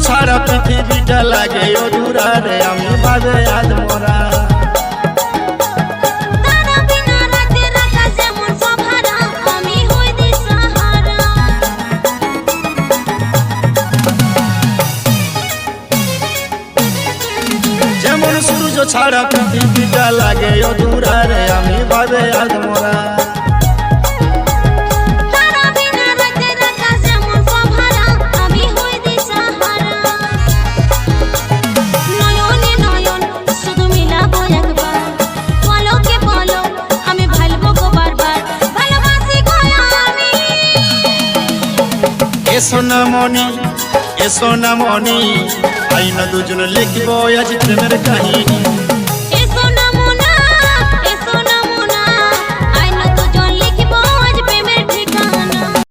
ছাড়া পৃথিবীটা লাগে অধুরা রে আমি ভাবে আজ মোরা যেমন সূর্য ছাড়া পৃথিবীটা লাগে অধুরা রে আমি ভাবে আজ মোরা এ সোনামণি আইনা দুজন লিখব আজ প্রেমের কাহিনী।